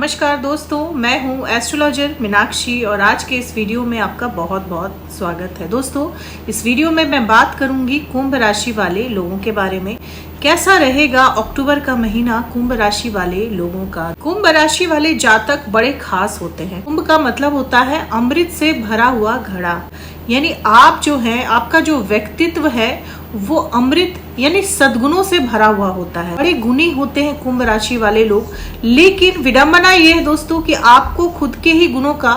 नमस्कार दोस्तों, मैं हूं एस्ट्रोलॉजर मीनाक्षी और आज के इस वीडियो में आपका बहुत बहुत स्वागत है। दोस्तों, इस वीडियो में मैं बात करूंगी कुंभ राशि वाले लोगों के बारे में। कैसा रहेगा अक्टूबर का महीना कुंभ राशि वाले लोगों का। कुंभ राशि वाले जातक बड़े खास होते हैं। कुंभ का मतलब होता है अमृत से भरा हुआ घड़ा, यानी आप जो है, आपका जो व्यक्तित्व है वो अमृत यानी सद्गुणों से भरा हुआ होता है। बड़े गुणी होते हैं कुंभ राशि वाले लोग, लेकिन विडंबना ये है दोस्तों कि आपको खुद के ही गुणों का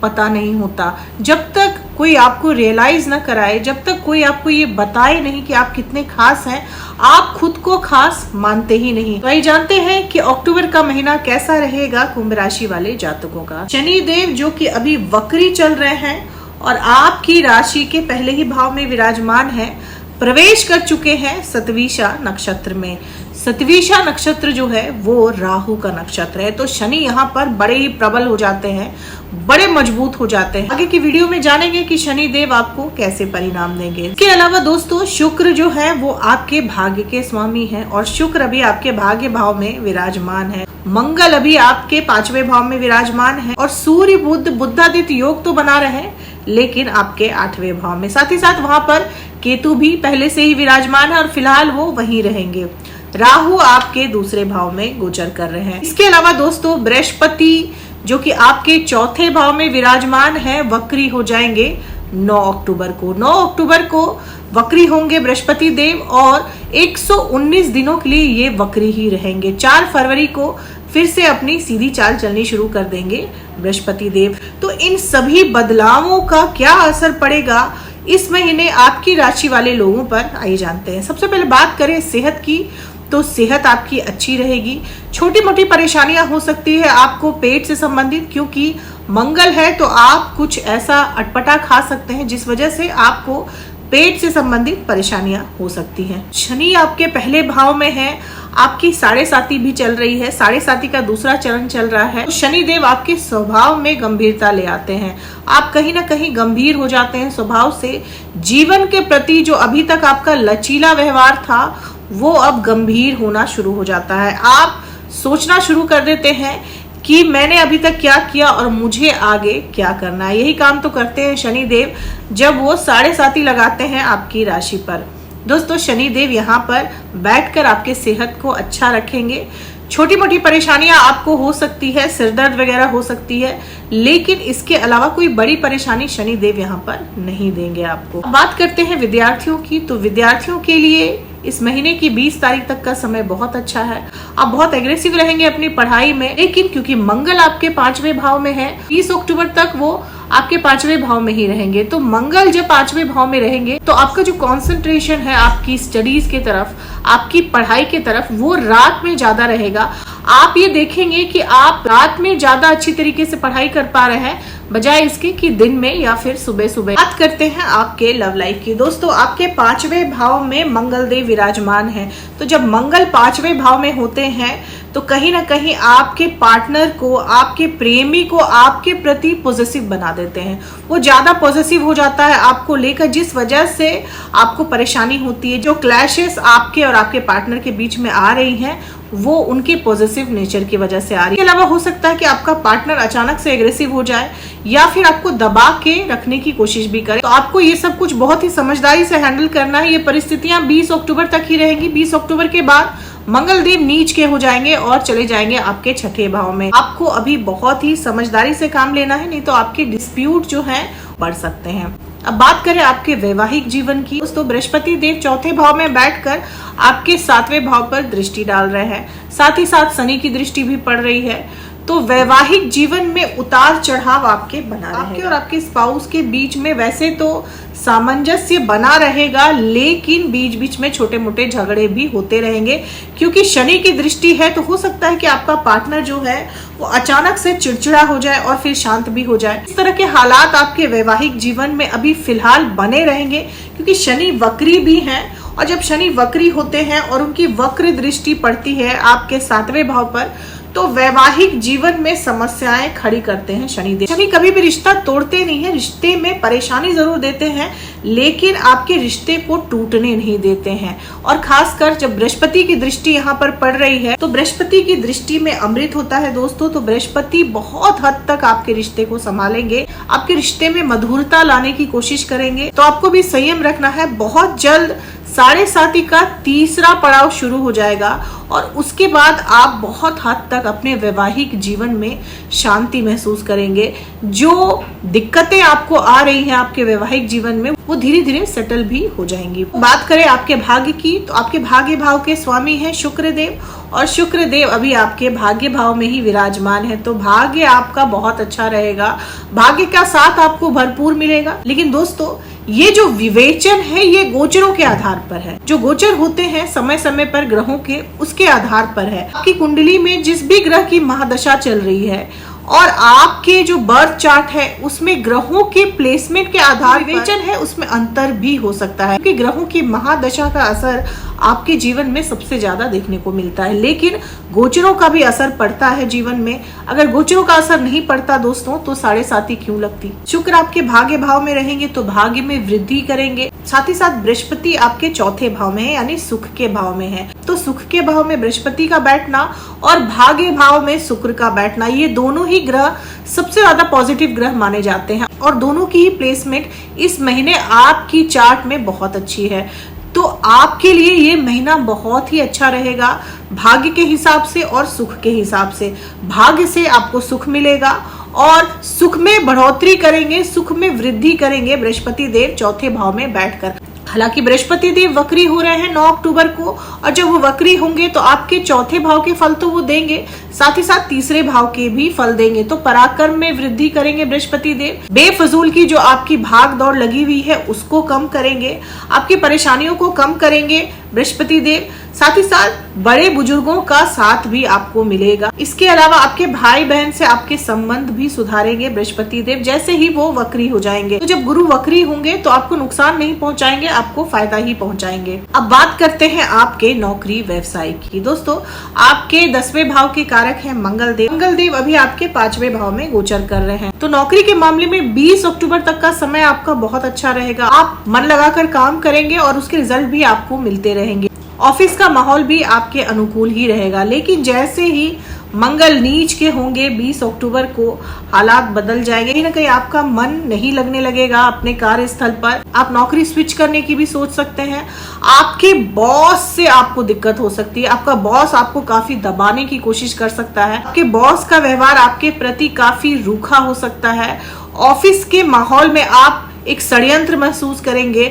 पता नहीं होता। जब तक कोई आपको रियलाइज ना कराए, जब तक कोई आपको ये बताए नहीं कि आप कितने खास हैं, आप खुद को खास मानते ही नहीं। तो आइए जानते हैं कि अक्टूबर का महीना कैसा रहेगा कुंभ राशि वाले जातकों का। शनि देव जो कि अभी वक्री चल रहे हैं और आपकी राशि के पहले ही भाव में विराजमान है, प्रवेश कर चुके हैं सतवीशा नक्षत्र में। सतवीशा नक्षत्र जो है वो राहु का नक्षत्र है, तो शनि यहाँ पर बड़े ही प्रबल हो जाते हैं, बड़े मजबूत हो जाते हैं। आगे की वीडियो में जानेंगे कि शनि देव आपको कैसे परिणाम देंगे। इसके अलावा दोस्तों, शुक्र जो है वो आपके भाग्य के स्वामी है और शुक्र अभी आपके भाग्य भाव में विराजमान है। मंगल अभी आपके 5वें भाव में विराजमान है और सूर्य बुधादित्य योग तो बना रहे हैं, लेकिन आपके 8वें भाव में। साथ ही साथ वहां पर केतु भी पहले से ही विराजमान है और फिलहाल वो वहीं रहेंगे। राहु आपके 2 भाव में गोचर कर रहे हैं। इसके अलावा दोस्तों, बृहस्पति जो कि आपके 4थे भाव में विराजमान है, वक्री हो जाएंगे 9 अक्टूबर को। 9 अक्टूबर को वक्री होंगे बृहस्पति देव और 119 दिनों के लिए ये वक्री ही रहेंगे। 4 फरवरी को फिर से अपनी सीधी चाल चलनी शुरू कर देंगे बृहस्पति देव। तो इन सभी बदलावों का क्या असर पड़ेगा इस महीने आपकी राशि वाले लोगों पर, आइए जानते हैं। सबसे पहले बात करें सेहत की, तो सेहत आपकी अच्छी रहेगी। छोटी मोटी परेशानियां हो सकती है आपको पेट से संबंधित, क्योंकि मंगल है तो आप कुछ ऐसा अटपटा खा सकते हैं जिस वजह से आपको पेट से संबंधित परेशानियां हो सकती हैं। शनि आपके पहले भाव में है, आपकी 7.5 भी चल रही है, 7.5 का दूसरा चरण चल रहा है। शनि देव आपके स्वभाव में गंभीरता ले आते हैं, आप कहीं ना कहीं गंभीर हो जाते हैं स्वभाव से। जीवन के प्रति जो अभी तक आपका लचीला व्यवहार था वो अब गंभीर होना शुरू हो जाता है। आप सोचना शुरू कर देते हैं कि मैंने अभी तक क्या किया और मुझे आगे क्या करना है। यही काम तो करते हैं शनि देव जब वो 7.5 लगाते हैं आपकी राशि पर। दोस्तों, शनि देव यहाँ पर बैठकर आपके सेहत को अच्छा रखेंगे। छोटी मोटी परेशानियां आपको हो सकती है, सिरदर्द वगैरह हो सकती है, लेकिन इसके अलावा कोई बड़ी परेशानी शनि देव यहाँ पर नहीं देंगे आपको। बात करते हैं विद्यार्थियों की, तो विद्यार्थियों के लिए इस महीने की 20 तारीख तक का समय बहुत अच्छा है। आप बहुत एग्रेसिव रहेंगे अपनी पढ़ाई में, लेकिन क्योंकि मंगल आपके 5वें भाव में है, 30 अक्टूबर तक वो आपके 5वें भाव में ही रहेंगे। तो मंगल जब 5वें भाव में रहेंगे तो आपका जो कंसंट्रेशन है आपकी स्टडीज की तरफ, आपकी पढ़ाई की तरफ, वो रात में ज्यादा रहेगा। आप ये देखेंगे कि आप रात में ज्यादा अच्छी तरीके से पढ़ाई कर पा रहे हैं बजाय इसके कि दिन में या फिर सुबह सुबह। बात करते हैं आपके लव लाइफ की। दोस्तों, आपके 5वें भाव में मंगल देव विराजमान है, तो जब मंगल 5वें भाव में होते हैं तो कहीं ना कहीं आपके पार्टनर को, आपके प्रेमी को आपके प्रति पॉजिटिव बना देते हैं। वो ज्यादा पॉजिटिव हो जाता है आपको लेकर, जिस वजह से आपको परेशानी होती है। जो क्लैशेस आपके और आपके पार्टनर के बीच में आ रही हैं वो उनके पॉजिटिव नेचर की वजह से आ रही है। इसके अलावा हो सकता है कि आपका पार्टनर अचानक से एग्रेसिव हो जाए या फिर आपको दबा के रखने की कोशिश भी करे। तो आपको ये सब कुछ बहुत ही समझदारी से हैंडल करना है। ये परिस्थितियां 20 अक्टूबर तक ही रहेंगी। 20 अक्टूबर के बाद मंगल देव नीच के हो जाएंगे और चले जाएंगे आपके 6ठे भाव में। आपको अभी बहुत ही समझदारी से काम लेना है, नहीं तो आपके डिस्प्यूट जो है बढ़ सकते हैं। अब बात करें आपके वैवाहिक जीवन की, दोस्तों बृहस्पति देव 4थे भाव में बैठकर आपके 7वें भाव पर दृष्टि डाल रहे हैं, साथ ही साथ शनि की दृष्टि भी पड़ रही है। तो वैवाहिक जीवन में उतार चढ़ाव आपके बना रहेगा। आपके और आपके स्पाउस के बीच में वैसे तो सामंजस्य बना रहेगा, लेकिन बीच बीच में छोटे मोटे झगड़े भी होते रहेंगे, क्योंकि शनि की दृष्टि है। तो हो सकता है कि आपका पार्टनर जो है वो अचानक से चिड़चिड़ा हो जाए और फिर शांत भी हो जाए। इस तरह के हालात आपके वैवाहिक जीवन में अभी फिलहाल बने रहेंगे, क्योंकि शनि वक्री भी हैं और जब शनि वक्री होते हैं और उनकी वक्र दृष्टि पड़ती है आपके 7वें भाव पर, तो वैवाहिक जीवन में समस्याएं खड़ी करते हैं शनिदेव। शनि कभी भी रिश्ता तोड़ते नहीं है, रिश्ते में परेशानी जरूर देते हैं लेकिन आपके रिश्ते को टूटने नहीं देते हैं। और खासकर जब बृहस्पति की दृष्टि यहाँ पर पड़ रही है तो बृहस्पति की दृष्टि में अमृत होता है दोस्तों। तो बृहस्पति बहुत हद तक आपके रिश्ते को संभालेंगे, आपके रिश्ते में मधुरता लाने की कोशिश करेंगे। तो आपको भी संयम रखना है। बहुत जल्द 7.5 का तीसरा पड़ाव शुरू हो जाएगा और उसके बाद आप बहुत हद तक अपने वैवाहिक जीवन में शांति महसूस करेंगे। जो दिक्कतें आपको आ रही हैं आपके वैवाहिक जीवन में वो धीरे धीरे सेटल भी हो जाएंगी। बात करें आपके भाग्य की तो आपके भाग्य भाव के स्वामी हैं शुक्र देव और शुक्र देव अभी आपके भाग्य भाव में ही विराजमान है। तो भाग्य आपका बहुत अच्छा रहेगा, भाग्य का साथ आपको भरपूर मिलेगा। लेकिन दोस्तों ये जो विवेचन है ये गोचरों के आधार पर है। जो गोचर होते हैं समय समय पर ग्रहों के, उसके आधार पर है। आपकी कुंडली में जिस भी ग्रह की महादशा चल रही है और आपके जो बर्थ चार्ट है उसमें ग्रहों के प्लेसमेंट के आधार विवेचन है, उसमें अंतर भी हो सकता है क्योंकि ग्रहों की महादशा का असर आपके जीवन में सबसे ज्यादा देखने को मिलता है। लेकिन गोचरों का भी असर पड़ता है जीवन में। अगर गोचरों का असर नहीं पड़ता दोस्तों तो 7.5 क्यों लगती। शुक्र आपके भाग्य भाव में रहेंगे तो भाग्य में वृद्धि करेंगे। साथ ही साथ बृहस्पति आपके चौथे भाव में है यानी सुख के भाव में है। तो सुख के भाव में बृहस्पति का बैठना और भाग्य भाव में शुक्र का बैठना, ये दोनों ही ग्रह सबसे ज्यादा पॉजिटिव ग्रह माने जाते हैं और दोनों की ही प्लेसमेंट इस महीने आपकी चार्ट में बहुत अच्छी है। तो आपके लिए ये महीना बहुत ही अच्छा रहेगा भाग्य के हिसाब से और सुख के हिसाब से। भाग्य से आपको सुख मिलेगा और सुख में बढ़ोतरी करेंगे, सुख में वृद्धि करेंगे बृहस्पति देव चौथे भाव में बैठकर। हालांकि बृहस्पति देव वक्री हो रहे हैं 9 अक्टूबर को और जब वो वक्री होंगे तो आपके चौथे भाव के फल तो वो देंगे, साथ ही साथ तीसरे भाव के भी फल देंगे। तो पराक्रम में वृद्धि करेंगे बृहस्पति देव। बेफजूल की जो आपकी भाग दौड़ लगी हुई है उसको कम करेंगे, आपकी परेशानियों को कम करेंगे बृहस्पति देव। साथ ही साथ बड़े बुजुर्गों का साथ भी आपको मिलेगा। इसके अलावा आपके भाई बहन से आपके संबंध भी सुधारेंगे बृहस्पति देव जैसे ही वो वक्री हो जाएंगे। तो जब गुरु वक्री होंगे तो आपको नुकसान नहीं पहुंचाएंगे, आपको फायदा ही पहुंचाएंगे। अब बात करते हैं आपके नौकरी व्यवसाय की। दोस्तों आपके 10वें भाव के कारक हैं मंगल देव। मंगल देव अभी आपके 5वें भाव में गोचर कर रहे हैं। तो नौकरी के मामले में 20 अक्टूबर तक का समय आपका बहुत अच्छा रहेगा। आप मन लगाकर काम करेंगे और उसके रिजल्ट भी आपको मिलते रहेंगे। ऑफिस का माहौल भी आपके अनुकूल ही रहेगा। लेकिन जैसे ही मंगल नीच के होंगे 20 अक्टूबर को हालात बदल जाएंगे। कहीं ना कहीं आपका मन नहीं लगने लगेगा अपने कार्यस्थल पर। आप नौकरी स्विच करने की भी सोच सकते हैं। आपके बॉस से आपको दिक्कत हो सकती है। आपका बॉस आपको काफी दबाने की कोशिश कर सकता है। आपके बॉस का व्यवहार आपके प्रति काफी रूखा हो सकता है। ऑफिस के माहौल में आप एक षड्यंत्र महसूस करेंगे।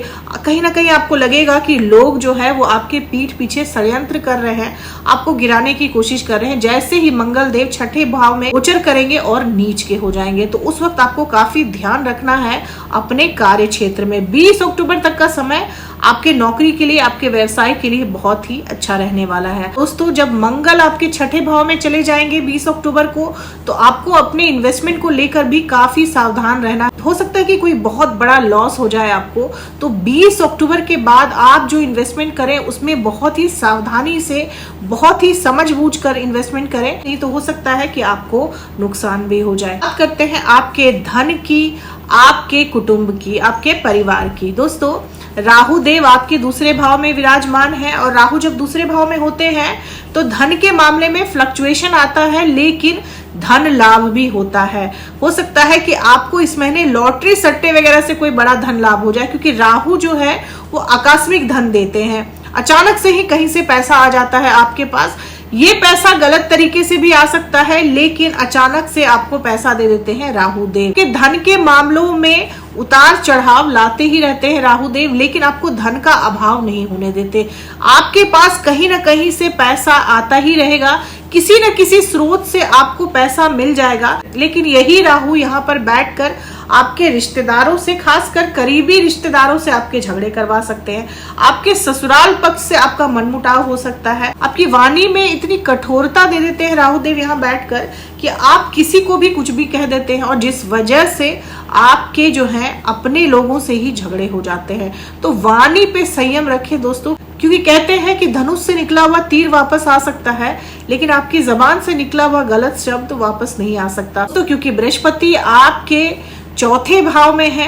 कहीं ना कहीं आपको लगेगा कि लोग जो है वो आपके पीठ पीछे षड्यंत्र कर रहे हैं, आपको गिराने की कोशिश कर रहे हैं। जैसे ही मंगल देव छठे भाव में गोचर करेंगे और नीच के हो जाएंगे तो उस वक्त आपको काफी ध्यान रखना है अपने कार्य क्षेत्र में। 20 अक्टूबर तक का समय आपके नौकरी के लिए, आपके व्यवसाय के लिए बहुत ही अच्छा रहने वाला है। दोस्तों जब मंगल आपके छठे भाव में चले जाएंगे 20 अक्टूबर को तो आपको अपने इन्वेस्टमेंट को लेकर भी काफी सावधान रहना। हो सकता है कि कोई बहुत बड़ा लॉस हो जाए आपको। तो 20 अक्टूबर के बाद आप जो इन्वेस्टमेंट करें उसमें बहुत ही सावधानी से, बहुत ही समझबूझ कर इन्वेस्टमेंट करें, नहीं तो हो सकता है कि आपको नुकसान भी हो जाए। बात करते हैं आपके धन की, आपके कुटुंब की, आपके परिवार की। दोस्तों राहु देव आपके दूसरे भाव में विराजमान है और राहु जब दूसरे भाव में होते हैं तो धन के मामले में फ्लक्चुएशन आता है लेकिन धन लाभ भी होता है। हो सकता है कि आपको इस महीने लॉटरी सट्टे वगैरह से कोई बड़ा धन लाभ हो जाए क्योंकि राहु जो है वो आकस्मिक धन देते हैं। अचानक से ही कहीं से पैसा आ जाता है आपके पास। ये पैसा गलत तरीके से भी आ सकता है लेकिन अचानक से आपको पैसा दे देते हैं राहु देव। के धन के मामलों में उतार चढ़ाव लाते ही रहते हैं राहु देव, लेकिन आपको धन का अभाव नहीं होने देते। आपके पास कहीं ना कहीं से पैसा आता ही रहेगा, किसी न किसी स्रोत से आपको पैसा मिल जाएगा। लेकिन यही राहु यहाँ पर बैठकर आपके रिश्तेदारों से, खासकर करीबी रिश्तेदारों से आपके झगड़े करवा सकते हैं। आपके ससुराल पक्ष से आपका मनमुटाव हो सकता है। आपकी वाणी में इतनी कठोरता दे देते हैं राहु देव यहाँ बैठकर कि आप किसी को भी कुछ भी कह देते हैं और जिस वजह से आपके जो है अपने लोगों से ही झगड़े हो जाते हैं। तो वाणी पे संयम रखें दोस्तों, क्योंकि कहते हैं कि धनुष से निकला हुआ तीर वापस आ सकता है, लेकिन आपकी जबान से निकला हुआ गलत शब्द वापस नहीं आ सकता। तो क्योंकि बृहस्पति आपके चौथे भाव में है,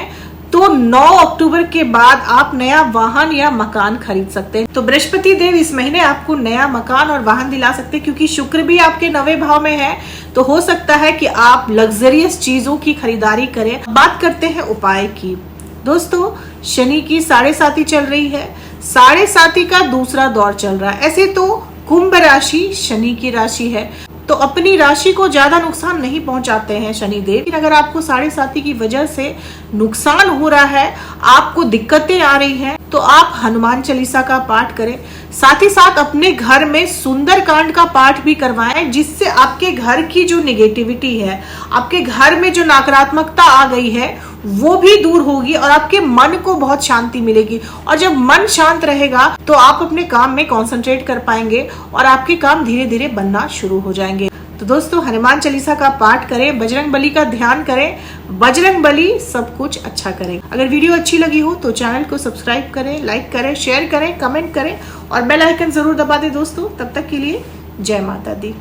तो 9 अक्टूबर के बाद आप नया वाहन या मकान खरीद सकते हैं। तो बृहस्पति देव इस महीने आपको नया मकान और वाहन दिला सकते हैं, क्योंकि शुक्र भी आपके 9वें भाव में है, तो हो सकता है कि आप लग्जरियस चीजों की खरीदारी करें। बात करते हैं उपाय की। दोस्तों, शनि की 7.5 चल रही है, 7.5 का दूसरा दौर चल रहा है। ऐसे तो कुंभ राशि शनि की राशि है, तो अपनी राशि को ज्यादा नुकसान नहीं पहुंचाते हैं शनिदेव। लेकिन अगर आपको 7.5 की वजह से नुकसान हो रहा है, आपको दिक्कतें आ रही हैं, तो आप हनुमान चालीसा का पाठ करें। साथ ही साथ अपने घर में सुंदरकांड का पाठ भी करवाएं, जिससे आपके घर की जो निगेटिविटी है, आपके घर में जो नकारात्मकता आ गई है, वो भी दूर होगी और आपके मन को बहुत शांति मिलेगी। और जब मन शांत रहेगा तो आप अपने काम में कंसंट्रेट कर पाएंगे और आपके काम धीरे धीरे बनना शुरू हो जाएंगे। तो दोस्तों, हनुमान चालीसा का पाठ करें, बजरंग बली का ध्यान करें, बजरंग बली सब कुछ अच्छा करें। अगर वीडियो अच्छी लगी हो तो चैनल को सब्सक्राइब करें, लाइक करें, शेयर करें, कमेंट करें और बेल आइकन जरूर दबा दें दोस्तों। तब तक के लिए जय माता दी।